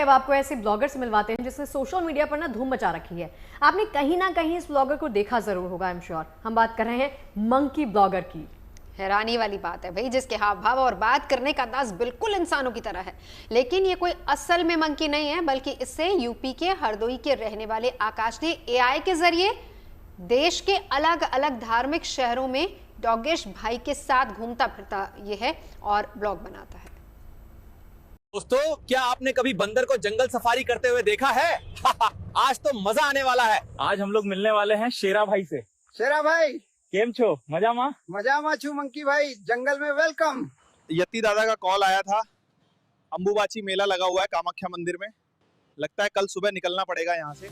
अब आपको ऐसे ब्लॉगर से मिलवाते हैं जिसने सोशल मीडिया पर ना धूम मचा रखी है। आपने कहीं ना कहीं इस ब्लॉगर को देखा जरूर होगा, आई एम श्योर। हम बात कर रहे हैं मंकी ब्लॉगर की। हैरानी वाली बात है भाई, जिसके हाव भाव और बात करने का अंदाज बिल्कुल इंसानों की तरह है, लेकिन ये कोई असल में मंकी नहीं है, बल्कि इससे यूपी के हरदोई के रहने वाले आकाश ने एआई के जरिए देश के अलग अलग धार्मिक शहरों में डॉगेश भाई के साथ घूमता फिरता ये है और ब्लॉग बनाता है। दोस्तों, क्या आपने कभी बंदर को जंगल सफारी करते हुए देखा है? आज तो मजा आने वाला है। आज हम लोग मिलने वाले हैं शेरा भाई से। शेरा भाई केम छो? मजा छू मंकी भाई, जंगल में वेलकम। यति दादा का कॉल आया था। अंबुबाची मेला लगा हुआ है कामाख्या मंदिर में, लगता है कल सुबह निकलना पड़ेगा यहाँ से।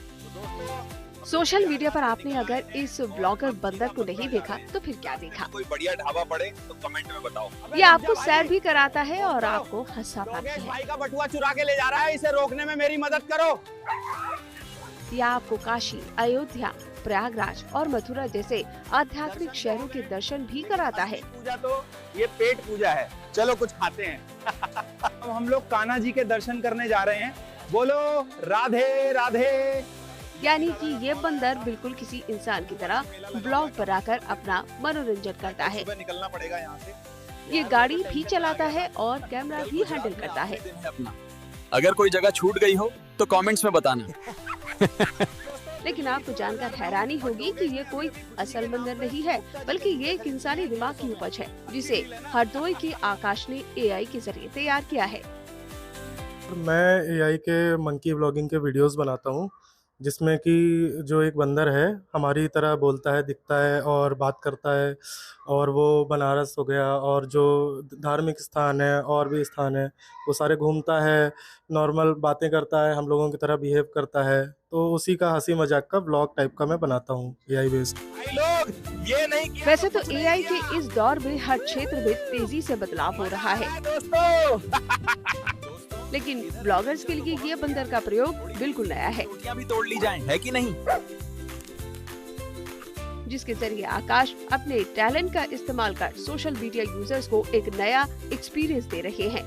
सोशल मीडिया पर आपने अगर इस ब्लॉगर बंदर को नहीं देखा तो फिर क्या देखा? कोई बढ़िया ढाबा पड़े तो कमेंट में बताओ। ये आपको सैर भी कराता है और आपको हंसाता भी है। भाई का बटुआ चुरा के ले जा रहा है, इसे रोकने में मेरी मदद करो। यह आपको काशी, अयोध्या, प्रयागराज और मथुरा जैसे आध्यात्मिक शहरों के दर्शन भी कराता है। पूजा तो ये पेट पूजा है, चलो कुछ खाते हैं। अब हम लोग कान्हा जी के दर्शन करने जा रहे हैं। बोलो राधे राधे। यानी कि ये बंदर बिल्कुल किसी इंसान की तरह ब्लॉग पर आकर अपना मनोरंजन करता है। निकलना पड़ेगा यहाँ से। ये गाड़ी भी चलाता है और कैमरा भी हैंडल करता है। अगर कोई जगह छूट गई हो तो कमेंट्स में बताना। लेकिन आपको जानकर हैरानी होगी कि ये कोई असल बंदर नहीं है, बल्कि ये एक इंसानी दिमाग की उपज है, जिसे हरदोई के आकाश ने एआई के जरिए तैयार किया है। मैं एआई के मंकी व्लॉगिंग के वीडियोस बनाता हूँ, जिसमें कि जो एक बंदर है हमारी तरह बोलता है, दिखता है और बात करता है। और वो बनारस हो गया और जो धार्मिक स्थान है और भी स्थान है वो सारे घूमता है, नॉर्मल बातें करता है, हम लोगों की तरह बिहेव करता है। तो उसी का हंसी मजाक का ब्लॉग टाइप का मैं बनाता हूँ एआई बेस्ड। ये नहीं वैसे तो एआई के इस दौर में हर क्षेत्र में तेजी से बदलाव हो रहा है, लेकिन ब्लॉगर्स के लिए ये बंदर का प्रयोग बिल्कुल नया है। भी तोड़ ली जाएं, है कि नहीं? जिसके जरिए आकाश अपने टैलेंट का इस्तेमाल कर सोशल मीडिया यूजर्स को एक नया एक्सपीरियंस दे रहे हैं।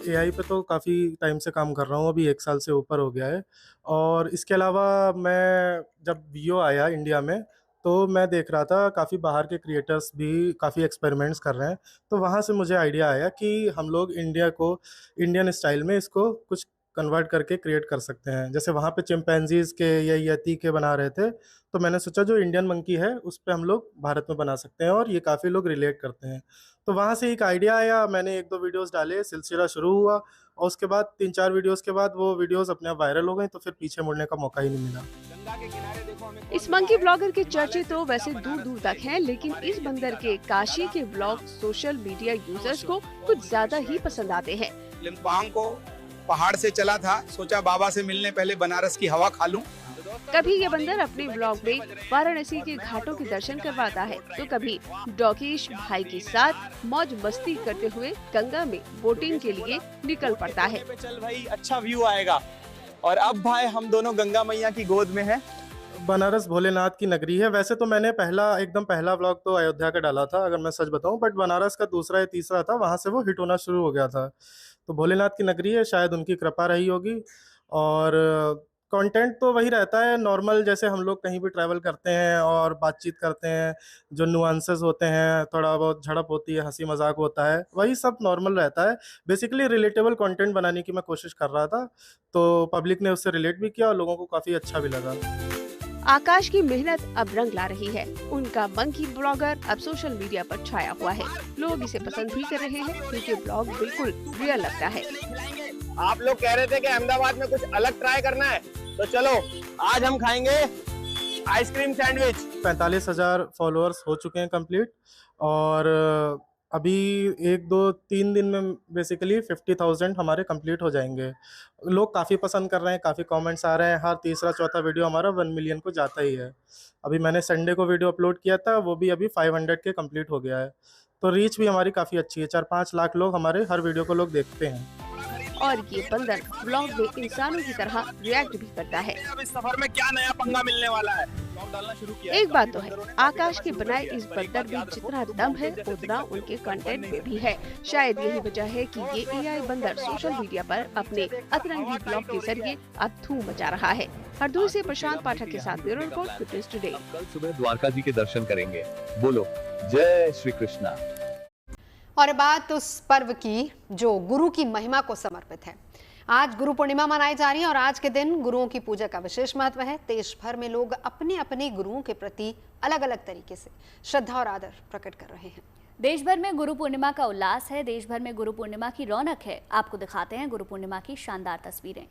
एआई पे तो काफ़ी टाइम से काम कर रहा हूँ, अभी 1 साल से ऊपर हो गया है। और इसके अलावा मैं जब वीओ आया इंडिया में तो मैं देख रहा था काफ़ी बाहर के क्रिएटर्स भी काफ़ी एक्सपेरिमेंट्स कर रहे हैं। तो वहाँ से मुझे आइडिया आया कि हम लोग इंडियन स्टाइल में इसको कुछ कन्वर्ट करके क्रिएट कर सकते हैं। जैसे वहाँ पे चिंपैंजीज़ के या यति के बना रहे थे, तो मैंने सोचा जो इंडियन मंकी है उस पे हम लोग भारत में बना सकते हैं और ये काफ़ी लोग रिलेट करते हैं। तो वहाँ से एक आइडिया आया, मैंने 1-2 वीडियोस डाले, सिलसिला शुरू हुआ और उसके बाद 3-4 वीडियोस के बाद वो वीडियोस अपने आप वायरल हो गई, तो फिर पीछे मुड़ने का मौका ही नहीं मिला। इस मंकी ब्लॉगर के चर्चे तो वैसे दूर दूर तक हैं, लेकिन इस बंदर के काशी के ब्लॉग सोशल मीडिया यूजर्स को कुछ ज्यादा ही पसंद आते हैं। लिम्पांग को पहाड़ से चला था, सोचा बाबा से मिलने पहले बनारस की हवा खा लूं। कभी ये बंदर अपने ब्लॉग में वाराणसी के घाटों के दर्शन करवाता है, तो कभी डॉगेश भाई के साथ मौज मस्ती करते हुए गंगा में बोटिंग के लिए निकल पड़ता है। चल भाई, अच्छा व्यू आएगा। और अब भाई हम दोनों गंगा मैया की गोद में हैं। बनारस भोलेनाथ की नगरी है। वैसे तो मैंने एकदम पहला व्लॉग तो अयोध्या का डाला था, अगर मैं सच बताऊं, बट बनारस का दूसरा या तीसरा था, वहां से वो हिट होना शुरू हो गया था। तो भोलेनाथ की नगरी है, शायद उनकी कृपा रही होगी। और कंटेंट तो वही रहता है नॉर्मल, जैसे हम लोग कहीं भी ट्रैवल करते हैं और बातचीत करते हैं, जो नुआंसेस होते हैं, थोड़ा बहुत झड़प होती है, हंसी मजाक होता है, वही सब नॉर्मल रहता है। बेसिकली रिलेटेबल कंटेंट बनाने की मैं कोशिश कर रहा था, तो पब्लिक ने उससे रिलेट भी किया और लोगों को काफ़ी अच्छा भी लगा। आकाश की मेहनत अब रंग ला रही है। उनका मंकी ब्लॉगर अब सोशल मीडिया पर छाया हुआ है। लोग इसे पसंद भी कर रहे हैं क्योंकि ब्लॉग बिल्कुल रियल लगता है। आप लोग कह रहे थे कि अहमदाबाद में कुछ अलग ट्राई करना है, तो चलो आज हम खाएंगे आइसक्रीम सैंडविच। 45,000 फॉलोअर्स हो चुके हैं कंप्लीट, और अभी 1-2-3 दिन में बेसिकली 50,000 हमारे कंप्लीट हो जाएंगे। लोग काफ़ी पसंद कर रहे हैं, काफ़ी कमेंट्स आ रहे हैं। हर तीसरा चौथा वीडियो हमारा 1 मिलियन को जाता ही है। अभी मैंने संडे को वीडियो अपलोड किया था, वो भी अभी 500 के कंप्लीट हो गया है। तो रीच भी हमारी काफ़ी अच्छी है, 4-5 लाख लोग हमारे हर वीडियो को लोग देखते हैं। और ये बंदर ब्लॉग में इंसानों की तरह रिएक्ट भी करता है। अब इस सफर में क्या नया पंगा मिलने वाला है? डालना शुरू किया। एक बात तो है, आकाश के बनाए इस बंदर में जितना दम है उतना उनके कंटेंट में भी है। शायद यही वजह है कि ये एआई बंदर सोशल मीडिया पर अपने अतरंगी ब्लॉग के जरिए अब धूम मचा रहा है। हरदोई से प्रशांत पाठक के साथ ब्यूरो रिपोर्ट, फिटनेस टुडे। कल सुबह द्वारका जी के दर्शन करेंगे। बोलो जय श्री कृष्णा। और बात उस पर्व की जो गुरु की महिमा को समर्पित है। आज गुरु पूर्णिमा मनाई जा रही है और आज के दिन गुरुओं की पूजा का विशेष महत्व है। देश भर में लोग अपने अपने गुरुओं के प्रति अलग अलग तरीके से श्रद्धा और आदर प्रकट कर रहे हैं। देश भर में गुरु पूर्णिमा का उल्लास है, देश भर में गुरु पूर्णिमा की रौनक है। आपको दिखाते हैं गुरु पूर्णिमा की शानदार तस्वीरें।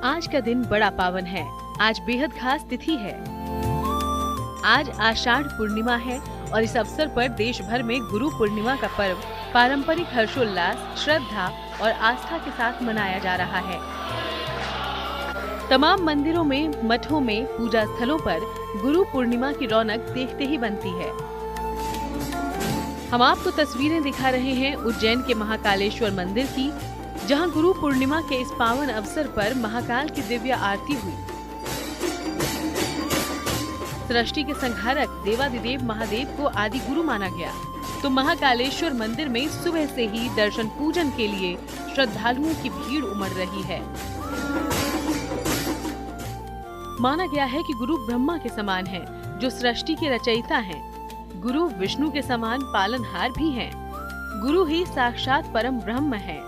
आज का दिन बड़ा पावन है। आज बेहद खास तिथि है। आज आषाढ़ पूर्णिमा है और इस अवसर पर देश भर में गुरु पूर्णिमा का पर्व पारंपरिक हर्षोल्लास, श्रद्धा और आस्था के साथ मनाया जा रहा है। तमाम मंदिरों में, मठों में, पूजा स्थलों पर गुरु पूर्णिमा की रौनक देखते ही बनती है। हम आपको तस्वीरें दिखा रहे हैं उज्जैन के महाकालेश्वर मंदिर की, जहां गुरु पूर्णिमा के इस पावन अवसर पर महाकाल की दिव्य आरती हुई। सृष्टि के संहारक देवादिदेव महादेव को आदि गुरु माना गया, तो महाकालेश्वर मंदिर में सुबह से ही दर्शन पूजन के लिए श्रद्धालुओं की भीड़ उमड़ रही है। माना गया है कि गुरु ब्रह्मा के समान हैं, जो सृष्टि के रचयिता हैं। गुरु विष्णु के समान पालनहार भी हैं। गुरु ही साक्षात परम ब्रह्म है,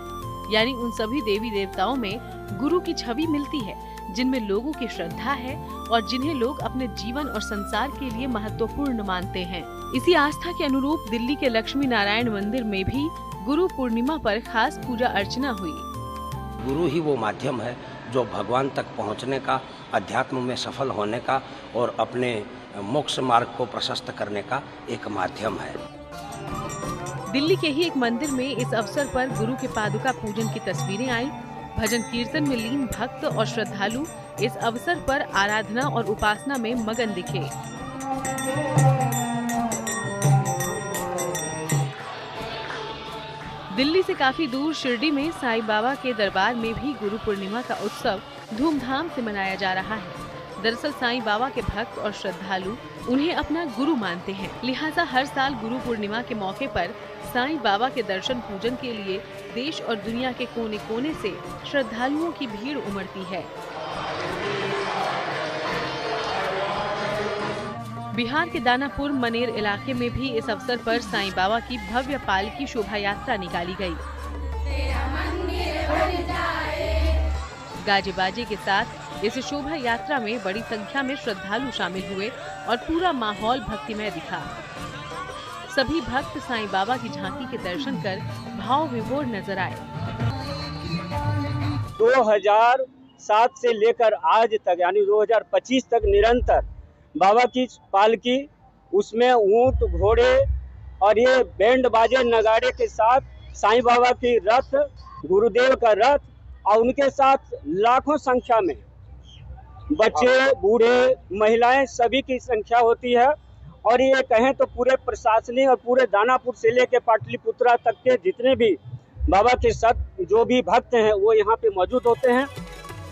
यानी उन सभी देवी देवताओं में गुरु की छवि मिलती है जिनमें लोगों की श्रद्धा है और जिन्हें लोग अपने जीवन और संसार के लिए महत्वपूर्ण मानते हैं। इसी आस्था के अनुरूप दिल्ली के लक्ष्मी नारायण मंदिर में भी गुरु पूर्णिमा पर खास पूजा अर्चना हुई। गुरु ही वो माध्यम है जो भगवान तक पहुंचने का, अध्यात्म में सफल होने का और अपने मोक्ष मार्ग को प्रशस्त करने का एक माध्यम है। दिल्ली के ही एक मंदिर में इस अवसर पर गुरु के पादुका पूजन की तस्वीरें आई। भजन कीर्तन में लीन भक्त और श्रद्धालु इस अवसर पर आराधना और उपासना में मगन दिखे। दिल्ली से काफी दूर शिरडी में साईं बाबा के दरबार में भी गुरु पूर्णिमा का उत्सव धूमधाम से मनाया जा रहा है। दरअसल साईं बाबा के भक्त और श्रद्धालु उन्हें अपना गुरु मानते हैं, लिहाजा हर साल गुरु पूर्णिमा के मौके पर साईं बाबा के दर्शन पूजन के लिए देश और दुनिया के कोने कोने से श्रद्धालुओं की भीड़ उमड़ती है। बिहार के दानापुर मनेर इलाके में भी इस अवसर पर साईं बाबा की भव्य पालकी शोभा यात्रा निकाली गई। गाजे बाजे के साथ इस शोभा यात्रा में बड़ी संख्या में श्रद्धालु शामिल हुए और पूरा माहौल भक्तिमय दिखा। सभी भक्त साईं बाबा की झांकी के दर्शन कर भाव विभोर नजर आए। 2007 से लेकर आज तक यानी 2025 तक निरंतर बाबा की पालकी, उसमें ऊंट, घोड़े और ये बैंड बाजे नगाड़े के साथ साईं बाबा की रथ, गुरुदेव का रथ और उनके साथ लाखों संख्या में बच्चे, बूढ़े, महिलाएं सभी की संख्या होती है। और ये कहें तो पूरे प्रशासनिक और पूरे दानापुर से लेकर पाटलिपुत्रा तक के जितने भी बाबा के साथ जो भी भक्त हैं वो यहाँ पे मौजूद होते हैं।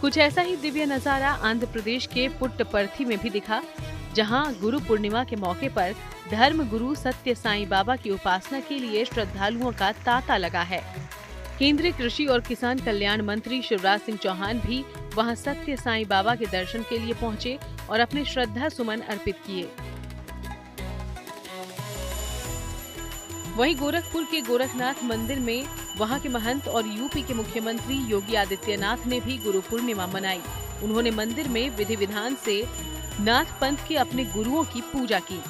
कुछ ऐसा ही दिव्य नजारा आंध्र प्रदेश के पुट्टपर्थी में भी दिखा, जहां गुरु पूर्णिमा के मौके पर धर्म गुरु सत्य साईं बाबा की उपासना के लिए श्रद्धालुओं का तांता लगा है। केंद्रीय कृषि और किसान कल्याण मंत्री शिवराज सिंह चौहान भी वहां सत्य साईं बाबा के दर्शन के लिए पहुंचे और अपने श्रद्धा सुमन अर्पित किए। वहीं गोरखपुर के गोरखनाथ मंदिर में वहां के महंत और यूपी के मुख्यमंत्री योगी आदित्यनाथ ने भी गुरु पूर्णिमा मनाई। उन्होंने मंदिर में विधि विधान से नाथ पंथ के अपने गुरुओं की पूजा की।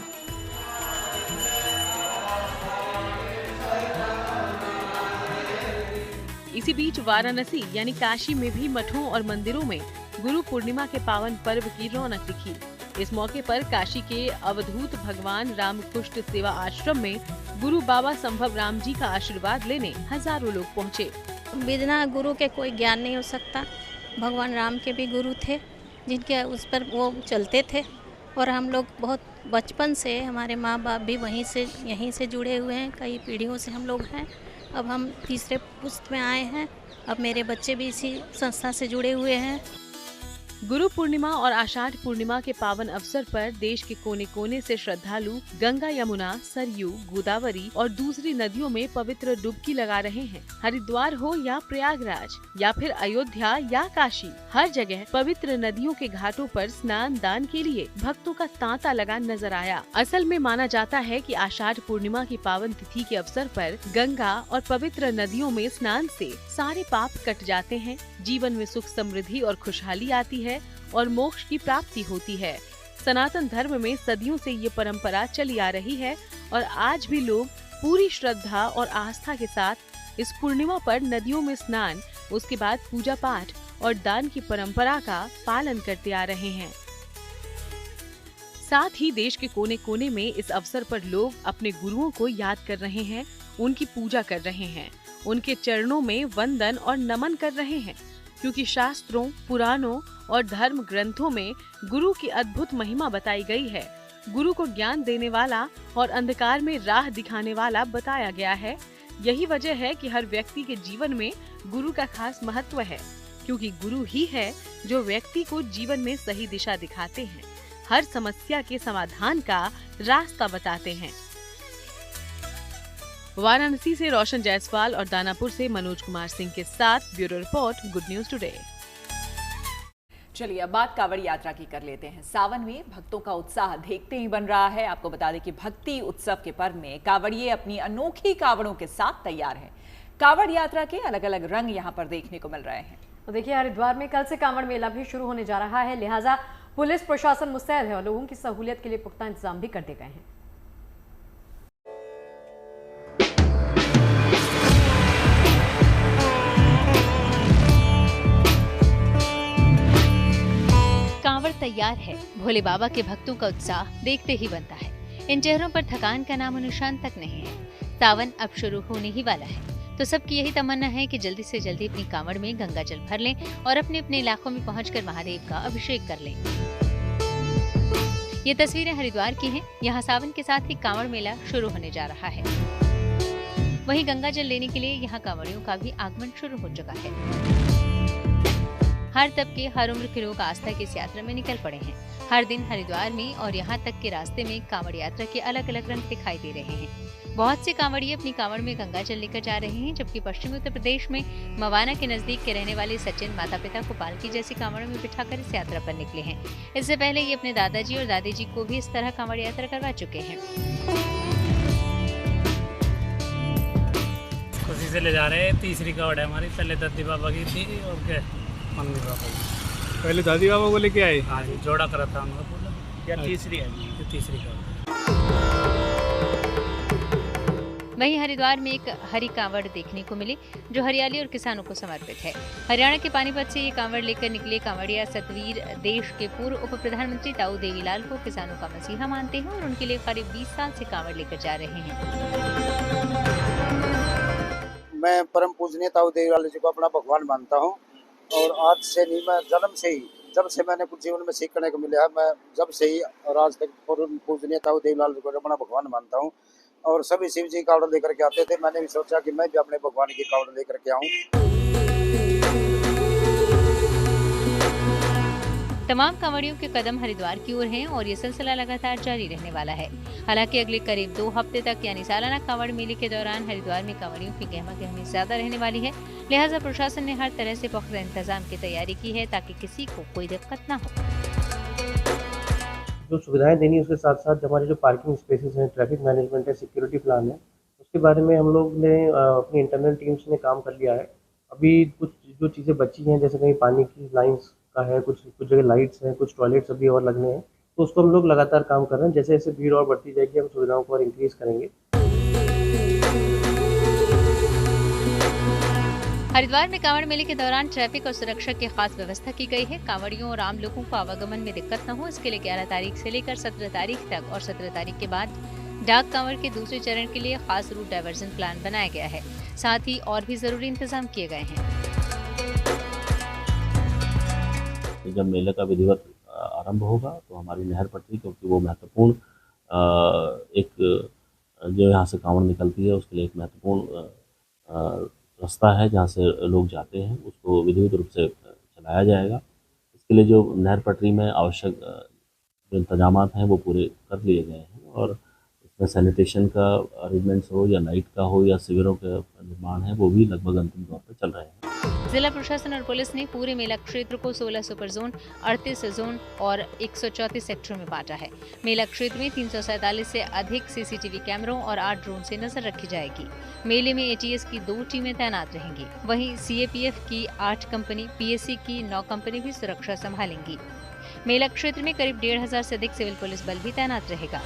इसी बीच वाराणसी यानी काशी में भी मठों और मंदिरों में गुरु पूर्णिमा के पावन पर्व की रौनक दिखी। इस मौके पर काशी के अवधूत भगवान रामकुष्ठ सेवा आश्रम में गुरु बाबा संभव राम जी का आशीर्वाद लेने हजारों लोग पहुंचे। बिना गुरु के कोई ज्ञान नहीं हो सकता। भगवान राम के भी गुरु थे जिनके उस पर वो चलते थे। और हम लोग बहुत बचपन से, हमारे माँ बाप भी यहीं से जुड़े हुए हैं, कई पीढ़ियों से हम लोग हैं। अब हम तीसरे पुश्त में आए हैं, अब मेरे बच्चे भी इसी संस्था से जुड़े हुए हैं। गुरु पूर्णिमा और आषाढ़ पूर्णिमा के पावन अवसर पर देश के कोने कोने से श्रद्धालु गंगा, यमुना, सरयू, गोदावरी और दूसरी नदियों में पवित्र डुबकी लगा रहे हैं। हरिद्वार हो या प्रयागराज या फिर अयोध्या या काशी, हर जगह पवित्र नदियों के घाटों पर स्नान दान के लिए भक्तों का तांता लगा नजर आया। असल में माना जाता है कि आषाढ़ पूर्णिमा की पावन तिथि के अवसर पर गंगा और पवित्र नदियों में स्नान से सारे पाप कट जाते हैं, जीवन में सुख समृद्धि और खुशहाली आती है और मोक्ष की प्राप्ति होती है। सनातन धर्म में सदियों से ये परंपरा चली आ रही है और आज भी लोग पूरी श्रद्धा और आस्था के साथ इस पूर्णिमा पर नदियों में स्नान, उसके बाद पूजा पाठ और दान की परंपरा का पालन करते आ रहे हैं। साथ ही देश के कोने कोने में इस अवसर पर लोग अपने गुरुओं को याद कर रहे हैं, उनकी पूजा कर रहे हैं, उनके चरणों में वंदन और नमन कर रहे हैं, क्योंकि शास्त्रों, पुराणों और धर्म ग्रंथों में गुरु की अद्भुत महिमा बताई गई है। गुरु को ज्ञान देने वाला और अंधकार में राह दिखाने वाला बताया गया है। यही वजह है कि हर व्यक्ति के जीवन में गुरु का खास महत्व है, क्योंकि गुरु ही है जो व्यक्ति को जीवन में सही दिशा दिखाते हैं, हर समस्या के समाधान का रास्ता बताते हैं। वाराणसी से रोशन जायसवाल और दानापुर से मनोज कुमार सिंह के साथ bureau report, good news today. चलिए अब बात कांवड़ यात्रा की कर लेते हैं। सावन में भक्तों का उत्साह देखते ही बन रहा है। आपको बता दें कि भक्ति उत्सव के पर्व में कांवड़िए अपनी अनोखी कांवड़ों के साथ तैयार हैं। कांवड़ यात्रा के अलग अलग रंग यहाँ पर देखने को मिल रहे हैं। तो देखिए, हरिद्वार में कल से कांवड़ मेला भी शुरू होने जा रहा है, लिहाजा पुलिस प्रशासन मुस्तैद है और लोगों की सहूलियत के लिए पुख्ता इंतजाम भी कर दिए गए हैं। कांवड़ तैयार है, भोले बाबा के भक्तों का उत्साह देखते ही बनता है। इन चेहरों पर थकान का नामो निशान तक नहीं है। सावन अब शुरू होने ही वाला है, तो सबकी यही तमन्ना है कि जल्दी से जल्दी अपनी कांवड़ में गंगा जल भर लें और अपने अपने इलाकों में पहुंचकर महादेव का अभिषेक कर लें। ये तस्वीरें हरिद्वार की हैं। यहाँ सावन के साथ ही कांवड़ मेला शुरू होने जा रहा है। वहीं गंगा जल लेने के लिए यहाँ कांवड़ियों का भी आगमन शुरू हो चुका है। हर तबके, हर उम्र के लोग आस्था की इस यात्रा में निकल पड़े हैं। हर दिन हरिद्वार में और यहाँ तक के रास्ते में कांवड़ यात्रा के अलग अलग रंग दिखाई दे रहे हैं। बहुत से कांवड़िए अपनी कांवड़ में गंगा जल लेकर जा रहे हैं, जबकि पश्चिमी उत्तर प्रदेश में मवाना के नजदीक के रहने वाले सचिन माता पिता को पालकी जैसी कांवड़ में बिठाकर इस यात्रा पर निकले हैं। इससे पहले ये अपने दादाजी और दादी जी को भी इस तरह कांवड़ यात्रा करवा चुके हैं। खुशी से ले जा रहे हैं। तीसरी कांवड़ है हमारी, पहले दादी बाबा की थी और क्या मम्मी पापा की। पहले दादी बाबा को लेके आए? हाँ जी, जोड़ा करा था उनका पूरा। क्या तीसरी है? ये तीसरी कांवड़। वहीं हरिद्वार में एक हरी कांवड़ देखने को मिली, जो हरियाली और किसानों को समर्पित है। हरियाणा के पानीपत से ये कांवड़ लेकर निकले कांवड़िया सतवीर देश के पूर्व उप प्रधानमंत्री ताऊ देवीलाल को किसानों का मसीहा मानते हैं और उनके लिए करीब 20 साल से कांवड़ लेकर जा रहे हैं। मैं परम पूजनीय ताऊ देवीलाल जी को अपना भगवान मानता हूँ और आज से नहीं, मैं जन्म से ही, जब से मैंने कुछ जीवन में सीखने को मिला है, मैं जब से ही और आज तक परम पूजनीय ताऊ देवीलाल जी को अपना भगवान मानता हूँ। और सभी शिव जी कावड़ लेकर के आते थे, मैंने भी सोचा कि मैं भी अपने भगवान की कावड़ लेकर के आऊं। तमाम कांवड़ियों के कदम हरिद्वार की ओर हैं और ये सिलसिला लगातार जारी रहने वाला है। हालांकि अगले करीब 2 हफ्ते तक यानी सालाना कांवड़ मेले के दौरान हरिद्वार में कांवड़ियों की गहमा-गहमी ज्यादा रहने वाली है, लिहाजा प्रशासन ने हर तरह से पुख्ता इंतजाम की तैयारी की है ताकि किसी को कोई दिक्कत न हो। जो सुविधाएं देनी है उसके साथ साथ हमारे जो पार्किंग स्पेसेस हैं, ट्रैफिक मैनेजमेंट है, सिक्योरिटी प्लान है, उसके बारे में हम लोग ने अपनी इंटरनल टीम्स ने काम कर लिया है। अभी कुछ जो चीज़ें बची हैं, जैसे कहीं पानी की लाइंस का है, कुछ जगह लाइट्स हैं, कुछ टॉयलेट्स अभी और लगने हैं, तो उसको हम लोग लगातार काम कर रहे हैं। जैसे जैसे भीड़ और बढ़ती जाएगी हम सुविधाओं को और इंक्रीज करेंगे। हरिद्वार में कांवड़ मेले के दौरान ट्रैफिक और सुरक्षा की खास व्यवस्था की गई है। कांवड़ियों और आम लोगों को आवागमन में दिक्कत न हो, इसके लिए 11 तारीख से लेकर 17 तारीख तक और 17 तारीख के बाद डाक कांवड़ के दूसरे चरण के लिए खास रूट डायवर्जन प्लान बनाया गया है। साथ ही और भी जरूरी इंतजाम किए गए हैं। जब मेले का विधिवत आरंभ होगा तो हमारी नहर पटरी, क्योंकि वो महत्वपूर्ण एक जो यहाँ से कांवड़ निकलती है उसके लिए एक महत्वपूर्ण रास्ता है जहाँ से लोग जाते हैं, उसको विधिवत रूप से चलाया जाएगा। इसके लिए जो नहर पटरी में आवश्यक जो इंतजामात हैं वो पूरे कर लिए गए हैं और इसमें सैनिटेशन का अरेंजमेंट्स हो या लाइट का हो या शिविरों का निर्माण है वो भी लगभग अंतिम तौर पर चल रहे हैं। जिला प्रशासन और पुलिस ने पूरे मेला क्षेत्र को 16 सुपर जोन, 38 जोन और 134 सेक्टरों में बांटा है। मेला क्षेत्र में 347 से अधिक सीसीटीवी कैमरों और 8 ड्रोन से नजर रखी जाएगी। मेले में एटीएस की 2 टीमें तैनात रहेंगी। वहीं सीएपीएफ की 8 कंपनी, पीएससी की 9 कंपनी भी सुरक्षा संभालेंगी। मेला क्षेत्र में करीब 1,500 से अधिक सिविल पुलिस बल भी तैनात रहेगा।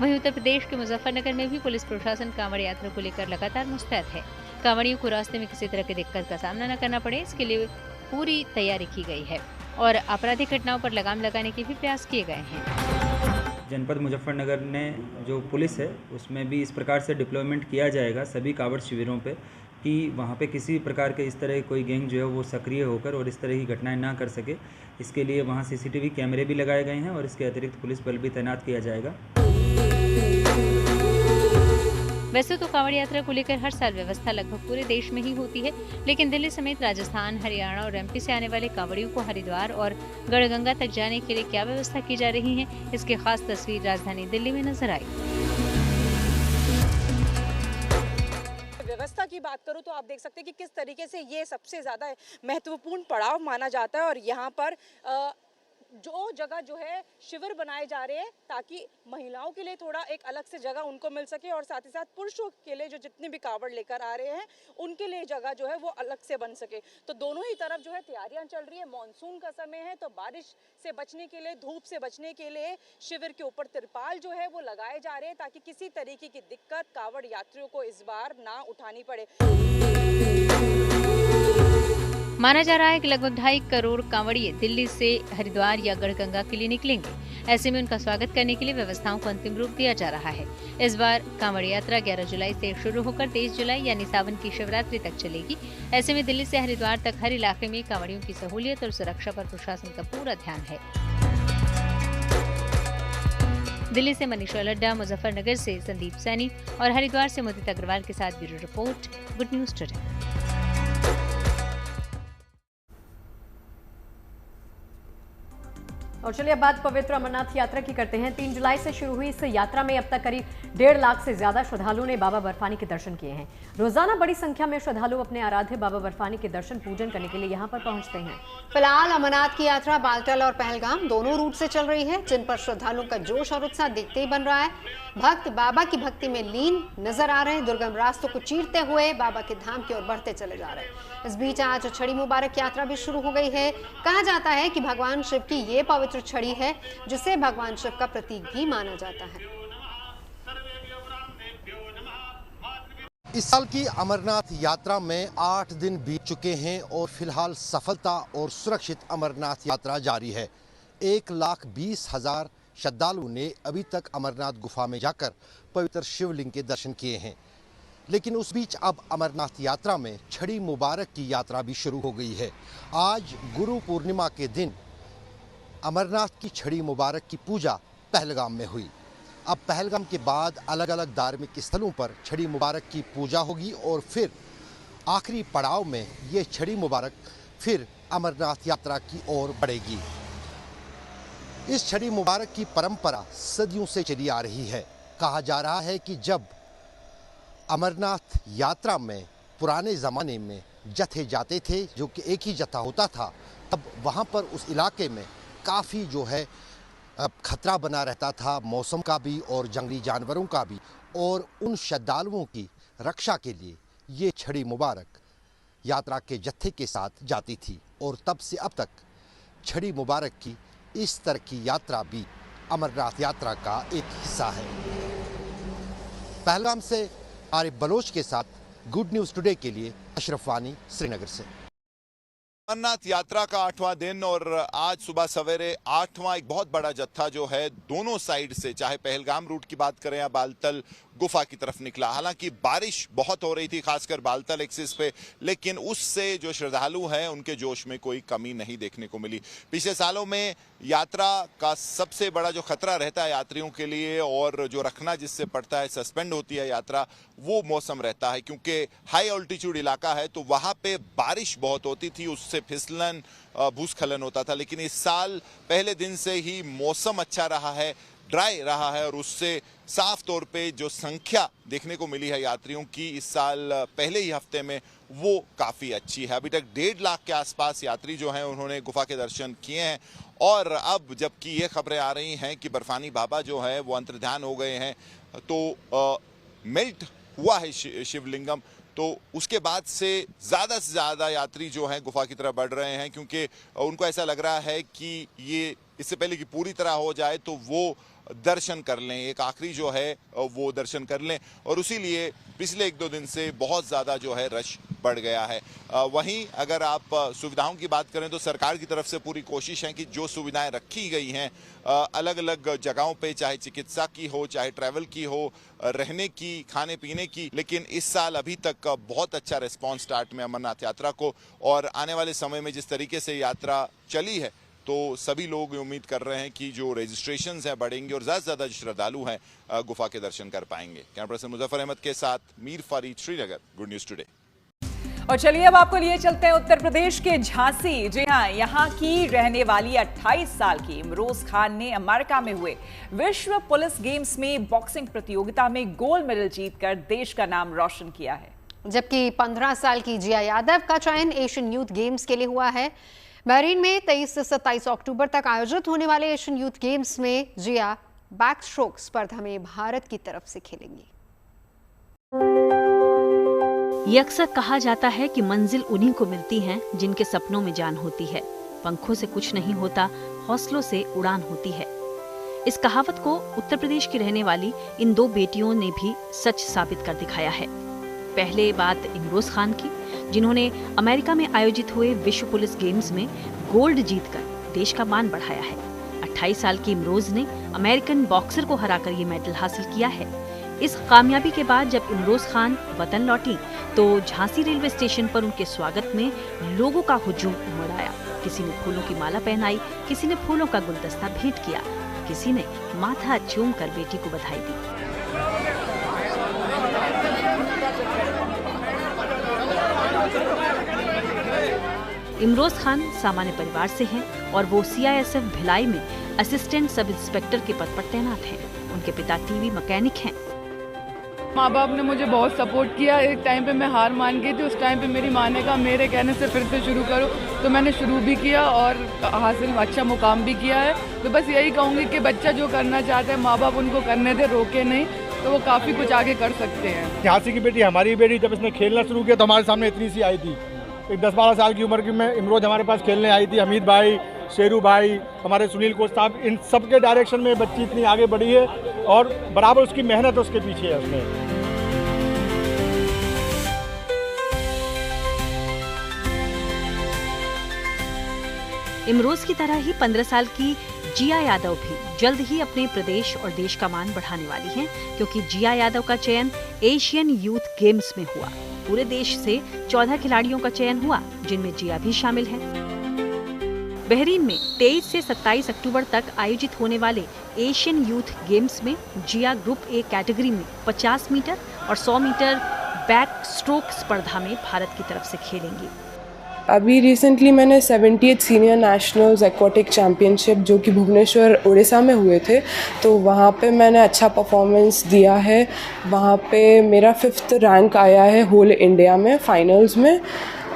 वहीं उत्तर प्रदेश के मुजफ्फरनगर में भी पुलिस प्रशासन कांवड़ यात्रा को लेकर लगातार मुस्तैद है। कांवड़ियों को रास्ते में किसी तरह की दिक्कत का सामना न करना पड़े, इसके लिए पूरी तैयारी की गई है और आपराधिक घटनाओं पर लगाम लगाने के भी प्रयास किए गए हैं। जनपद मुजफ्फरनगर ने जो पुलिस है उसमें भी इस प्रकार से डिप्लॉयमेंट किया जाएगा सभी कांवड़ शिविरों पे कि वहाँ पे किसी प्रकार के इस तरह कोई गैंग जो है वो सक्रिय होकर और इस तरह की घटनाएं ना कर सके। इसके लिए वहाँ सीसीटीवी कैमरे भी लगाए गए हैं और इसके अतिरिक्त पुलिस बल भी तैनात किया जाएगा। वैसे तो कांवड़ यात्रा को लेकर हर साल व्यवस्था लगभग पूरे देश में ही होती है, लेकिन दिल्ली समेत राजस्थान, हरियाणा और एमपी से आने वाले कांवड़ियों को हरिद्वार और गढ़गंगा तक जाने के लिए क्या व्यवस्था की जा रही है, इसकी खास तस्वीर राजधानी दिल्ली में नजर आई। व्यवस्था की बात करूं तो आप देख सकते हैं कि किस तरीके से ये सबसे ज़्यादा महत्वपूर्ण पड़ाव माना जाता है और यहाँ पर जो जगह जो है शिविर बनाए जा रहे हैं ताकि महिलाओं के लिए थोड़ा एक अलग से जगह उनको मिल सके और साथ ही साथ पुरुषों के लिए जो जितने भी कांवड़ लेकर आ रहे हैं उनके लिए जगह जो है वो अलग से बन सके। तो दोनों ही तरफ जो है तैयारियां चल रही है। मॉनसून का समय है तो बारिश से बचने के लिए, धूप से बचने के लिए शिविर के ऊपर तिरपाल जो है वो लगाए जा रहे हैं ताकि किसी तरीके की दिक्कत कांवड़ यात्रियों को इस बार ना उठानी पड़े। माना जा रहा है कि लगभग 2.5 करोड़ कांवड़िए दिल्ली से हरिद्वार या गढ़गंगा के लिए निकलेंगे। ऐसे में उनका स्वागत करने के लिए व्यवस्थाओं को अंतिम रूप दिया जा रहा है। इस बार कांवड़ यात्रा 11 जुलाई से शुरू होकर 23 जुलाई यानी सावन की शिवरात्रि तक चलेगी। ऐसे में दिल्ली से हरिद्वार तक हर इलाके में कांवड़ियों की सहूलियत और सुरक्षा पर प्रशासन का पूरा ध्यान है। दिल्ली से मनीषा लड्डा, मुजफ्फरनगर से संदीप सैनी और हरिद्वार से मुदित अग्रवाल के साथ bureau report, good news today. और चलिए अब बात पवित्र अमरनाथ यात्रा की करते हैं। 3 जुलाई से शुरू हुई इस यात्रा में अब तक करीब 1.5 लाख से ज्यादा श्रद्धालुओं ने बाबा बर्फानी के दर्शन किए हैं। रोजाना बड़ी संख्या में श्रद्धालु अपने आराध्य बाबा बर्फानी के दर्शन पूजन करने के लिए यहां पर पहुंचते हैं। फिलहाल अमरनाथ की यात्रा बालटाल और पहलगाम दोनों रूट से चल रही है, जिन पर श्रद्धालुओं का जोश और उत्साह देखते ही बन रहा है। भक्त बाबा की भक्ति में लीन नजर आ रहे हैं, दुर्गम रास्तों को चीरते हुए बाबा के धाम की ओर बढ़ते चले जा रहे हैं। इस बीच आज छड़ी मुबारक यात्रा भी शुरू हो गई है। कहा जाता है कि भगवान शिव की ये पवित्र छड़ी है जिसे भगवान शिव का प्रतीक भी माना जाता है। इस साल की अमरनाथ यात्रा में 8 दिन बीत चुके हैं और फिलहाल सफलता और सुरक्षित अमरनाथ यात्रा जारी है। 1,20,000 श्रद्धालुओं ने अभी तक अमरनाथ गुफा में जाकर पवित्र शिवलिंग के दर्शन किए हैं, लेकिन उस बीच अब अमरनाथ यात्रा में छड़ी मुबारक की यात्रा भी शुरू हो गई है। आज गुरु पूर्णिमा के दिन अमरनाथ की छड़ी मुबारक की पूजा पहलगाम में हुई। अब पहलगाम के बाद अलग अलग धार्मिक स्थलों पर छड़ी मुबारक की पूजा होगी और फिर आखिरी पड़ाव में ये छड़ी मुबारक फिर अमरनाथ यात्रा की ओर बढ़ेगी। इस छड़ी मुबारक की परंपरा सदियों से चली आ रही है। कहा जा रहा है कि जब अमरनाथ यात्रा में पुराने ज़माने में जत्थे जाते थे, जो कि एक ही जत्था होता था, तब वहाँ पर उस इलाके में काफ़ी जो है खतरा बना रहता था, मौसम का भी और जंगली जानवरों का भी, और उन श्रद्धालुओं की रक्षा के लिए ये छड़ी मुबारक यात्रा के जत्थे के साथ जाती थी और तब से अब तक छड़ी मुबारक की इस तरह की यात्रा भी अमरनाथ यात्रा का एक हिस्सा है। पहलगाम से आरिफ बलोच के साथ गुड न्यूज़ टुडे के लिए अशरफ वानी, श्रीनगर से। अमरनाथ यात्रा का 8वां दिन और आज सुबह सवेरे 8वां एक बहुत बड़ा जत्था जो है दोनों साइड से, चाहे पहलगाम रूट की बात करें या बालतल गुफा की तरफ निकला। हालांकि बारिश बहुत हो रही थी, खासकर बालतल एक्सिस पे, लेकिन उससे जो श्रद्धालु हैं उनके जोश में कोई कमी नहीं देखने को मिली। पिछले सालों में यात्रा का सबसे बड़ा जो खतरा रहता है यात्रियों के लिए और जो रखना जिससे पड़ता है, सस्पेंड होती है यात्रा, वो मौसम रहता है, क्योंकि हाई ऑल्टीट्यूड इलाका है तो वहाँ पे बारिश बहुत होती थी, उससे फिसलन भूस्खलन होता था। लेकिन इस साल पहले दिन से ही मौसम अच्छा रहा है, ड्राई रहा है और उससे साफ तौर पे जो संख्या देखने को मिली है यात्रियों की इस साल पहले ही हफ्ते में, वो काफ़ी अच्छी है। अभी तक 1.5 लाख के आसपास यात्री जो हैं उन्होंने गुफा के दर्शन किए हैं और अब जबकि ये खबरें आ रही हैं कि बर्फानी बाबा जो है वो अंतर्ध्यान हो गए हैं, तो मेल्ट हुआ है शिवलिंगम, तो उसके बाद से ज़्यादा यात्री जो हैं गुफा की तरफ बढ़ रहे हैं, क्योंकि उनको ऐसा लग रहा है कि ये इससे पहले कि पूरी तरह हो जाए तो वो दर्शन कर लें, एक आखिरी जो है वो दर्शन कर लें, और उसी लिए पिछले 1-2 दिन से बहुत ज़्यादा जो है रश बढ़ गया है। वहीं अगर आप सुविधाओं की बात करें तो सरकार की तरफ से पूरी कोशिश है कि जो सुविधाएं रखी गई हैं अलग अलग जगहों पे, चाहे चिकित्सा की हो, चाहे ट्रैवल की हो, रहने की, खाने पीने की, लेकिन इस साल अभी तक बहुत अच्छा रिस्पॉन्स स्टार्ट में अमरनाथ यात्रा को, और आने वाले समय में जिस तरीके से यात्रा चली है तो सभी लोग उम्मीद कर रहे हैं कि जो रजिस्ट्रेशंस हैं बढ़ेंगे और ज़्यादा से ज़्यादा श्रद्धालु हैं गुफा के दर्शन कर पाएंगे। कैमरा पर्सन मुजफ्फर अहमद के साथ Mir Farid, Srinagar, good news today. और चलिए अब आपको लिए चलते हैं उत्तर प्रदेश के झांसी। जी हाँ, यहाँ की रहने वाली 28 साल की इमरोज खान ने अमेरिका में हुए विश्व पुलिस गेम्स में बॉक्सिंग प्रतियोगिता में गोल्ड मेडल जीतकर देश का नाम रोशन किया है। जबकि 15 साल की जिया यादव का चयन एशियन यूथ गेम्स के लिए हुआ है। बहरीन में 23 से 27 अक्टूबर तक आयोजित होने वाले एशियन यूथ गेम्स में जिया बैक स्ट्रोक स्पर्धा में भारत की तरफ से खेलेंगी। ये अक्सर कहा जाता है कि मंजिल उन्हीं को मिलती है जिनके सपनों में जान होती है। पंखों से कुछ नहीं होता, हौसलों से उड़ान होती है। इस कहावत को उत्तर प्रदेश की रहने वाली इन 2 बेटियों ने भी सच साबित कर दिखाया है। पहले बात इमरोज खान की, जिन्होंने अमेरिका में आयोजित हुए विश्व पुलिस गेम्स में गोल्ड जीतकर देश का मान बढ़ाया है। 28 साल की इमरोज ने अमेरिकन बॉक्सर को हराकर ये मेडल हासिल किया है। इस कामयाबी के बाद जब इमरोज खान वतन लौटी तो झांसी रेलवे स्टेशन पर उनके स्वागत में लोगों का हुजूम उमड़ आया। किसी ने फूलों की माला पहनाई, किसी ने फूलों का गुलदस्ता भेंट किया, किसी ने माथा चूम कर बेटी को बधाई दी। इमरोज खान सामान्य परिवार से हैं और वो CISF भिलाई में असिस्टेंट सब इंस्पेक्टर के पद पर तैनात हैं। उनके पिता टीवी मैकेनिक हैं। माँ बाप ने मुझे बहुत सपोर्ट किया। एक टाइम पे मैं हार मान गई थी, उस टाइम पे मेरी माँ ने कहा मेरे कहने से फिर से शुरू करो, तो मैंने शुरू भी किया और हासिल अच्छा मुकाम भी किया है। तो बस यही कहूँगी कि बच्चा जो करना चाहता है माँ बाप उनको करने दे, रोके नहीं, तो वो काफ़ी कुछ आगे कर सकते हैं। झांसी की बेटी हमारी बेटी जब इसने खेलना शुरू किया तो हमारे सामने इतनी सी आई थी, एक 10-12 साल की उम्र की में इमरोज हमारे पास खेलने आई थी। हमीद भाई, शेरू भाई, हमारे सुनील कोच साहब, इन सब के डायरेक्शन में बच्ची इतनी आगे बढ़ी है और बराबर उसकी मेहनत उसके पीछे है। उसमें इमरोज की तरह ही 15 साल की जिया यादव भी जल्द ही अपने प्रदेश और देश का मान बढ़ाने वाली हैं, क्योंकि जिया यादव का चयन एशियन यूथ गेम्स में हुआ। पूरे देश से 14 खिलाड़ियों का चयन हुआ, जिनमें जिया भी शामिल है। बहरीन में 23 से 27 अक्टूबर तक आयोजित होने वाले एशियन यूथ गेम्स में जिया ग्रुप ए कैटेगरी में 50 मीटर और 100 मीटर बैक स्ट्रोक स्पर्धा में भारत की तरफ से खेलेंगी। अभी रिसेंटली मैंने 70th senior nationals aquatic championship जो कि भुवनेश्वर उड़ीसा में हुए थे, तो वहाँ पे मैंने अच्छा परफॉर्मेंस दिया है। वहाँ पे मेरा 5th रैंक आया है होल इंडिया में फाइनल्स में,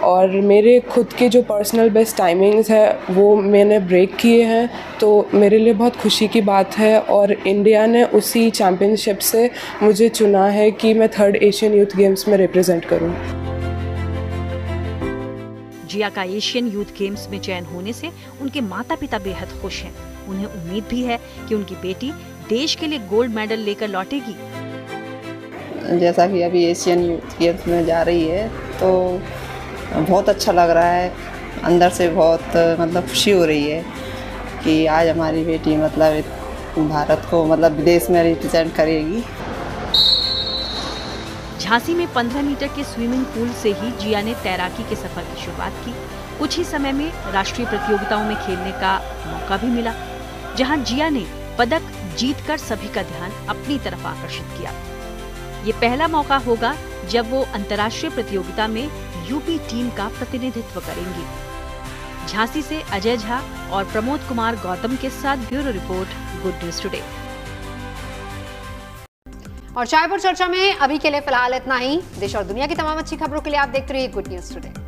और मेरे खुद के जो पर्सनल बेस्ट टाइमिंग्स है वो मैंने ब्रेक किए हैं, तो मेरे लिए बहुत खुशी की बात है। और इंडिया ने उसी चैम्पियनशिप से मुझे चुना है कि मैं 3rd एशियन यूथ गेम्स में रिप्रेजेंट करूँ। जिया का एशियन यूथ गेम्स में चयन होने से उनके माता पिता बेहद खुश हैं। उन्हें उम्मीद भी है कि उनकी बेटी देश के लिए गोल्ड मेडल लेकर लौटेगी। जैसा कि अभी एशियन यूथ गेम्स में जा रही है तो बहुत अच्छा लग रहा है। अंदर से बहुत मतलब खुशी हो रही है कि आज हमारी बेटी मतलब भारत को मतलब विदेश में रिप्रेजेंट करेगी। झांसी में 15 मीटर के स्विमिंग पूल से ही जिया ने तैराकी के सफर की शुरुआत की। कुछ ही समय में राष्ट्रीय प्रतियोगिताओं में खेलने का मौका भी मिला, जहां जिया ने पदक जीतकर सभी का ध्यान अपनी तरफ आकर्षित किया। ये पहला मौका होगा जब वो अंतर्राष्ट्रीय प्रतियोगिता में यूपी टीम का प्रतिनिधित्व करेंगी। झांसी से अजय झा और प्रमोद कुमार गौतम के साथ bureau report, good news today. और चाय पर चर्चा में अभी के लिए फिलहाल इतना ही। देश और दुनिया की तमाम अच्छी खबरों के लिए आप देखते रहिए गुड न्यूज टुडे।